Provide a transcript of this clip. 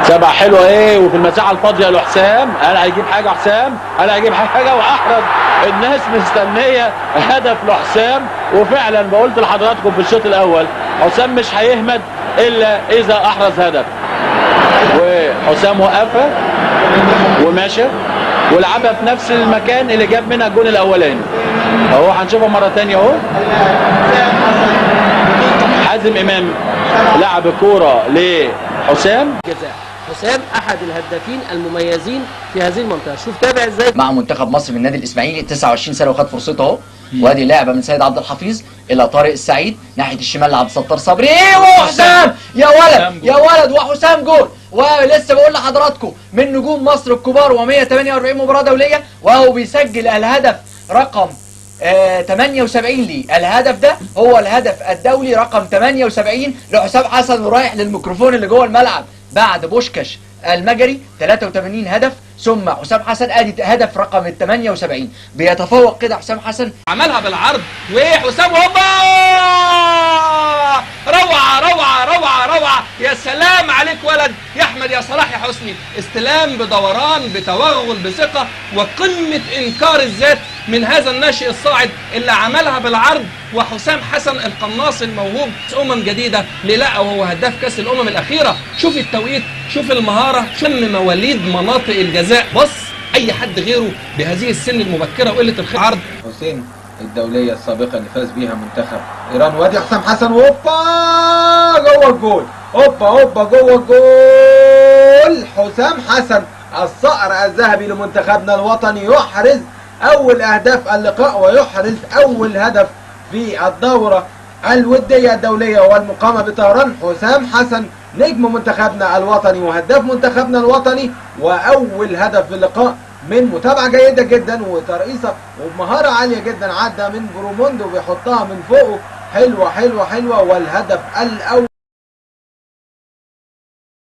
سبع حلوه ايه، وفي المساحه الفاضيه لحسام، هل هيجيب حاجه حسام؟ هل هيجيب حاجه؟ واحرز. الناس مستنيه هدف لحسام، وفعلا بقولت لحضراتكم في الشوط الاول حسام مش هيهمد الا اذا احرز هدف. وحسام وقفها وماشى ولعبها في نفس المكان اللي جاب منها الجون الاولاني اهو. هنشوفها مره ثانيه اهو. حازم امام لعب الكوره لحسام. جزاء حسام احد الهدافين المميزين في هذه المنطقه. شوف تابع ازاي مع منتخب مصر من النادي الاسماعيلي 29 سنه وخد فرصته اهو. وادي لعبه من سيد عبد الحفيظ الى طارق السعيد ناحيه الشمال لعبد الستار صبري. ايه وحسام يا ولد يا ولد، وحسام جول. ولسه بقول لحضراتكم من نجوم مصر الكبار و148 مباراه دوليه، وهو بيسجل الهدف رقم 78 لي. الهدف ده هو الهدف الدولي رقم 78 لحسام حسن، ورايح للميكروفون اللي جوه الملعب بعد بوشكاش المجري 83 هدف، ثم حسام حسن ادي هدف رقم 78. بيتفوق كده حسام حسن. عملها بالعرض وحسام هوبا، روعه روعه روعه روعه. يا سلام عليك ولد يا احمد يا صلاح يا حسني. استلام بدوران بتوغل بثقه وقمه انكار الذات من هذا الناشئ الصاعد اللي عملها بالعرض. وحسام حسن القناص الموهوب جديده للا، وهو هداف كاس الامم الاخيره. شوف التوقيت، شوف المهاره، شوف مواليد مناطق الجزاء. بص اي حد غيره بهذه السن المبكره وقله الخبره. عرض حسين الدوليه السابقه اللي فاز بيها منتخب ايران، وادي حسام حسن هوبا جوه الجول، هوبا هوبا جوه الجول. حسام حسن الصقر الذهبي لمنتخبنا الوطني يحرز اول اهداف اللقاء ويحرز اول هدف في الدوره الوديه الدوليه والمقامه بطهران. حسام حسن نجم منتخبنا الوطني وهداف منتخبنا الوطني، واول هدف في اللقاء من متابعه جيده جدا وترقيصه وبمهاره عاليه جدا. عدى من بروموندو بيحطها من فوقه، حلوه حلوه حلوه. والهدف الاول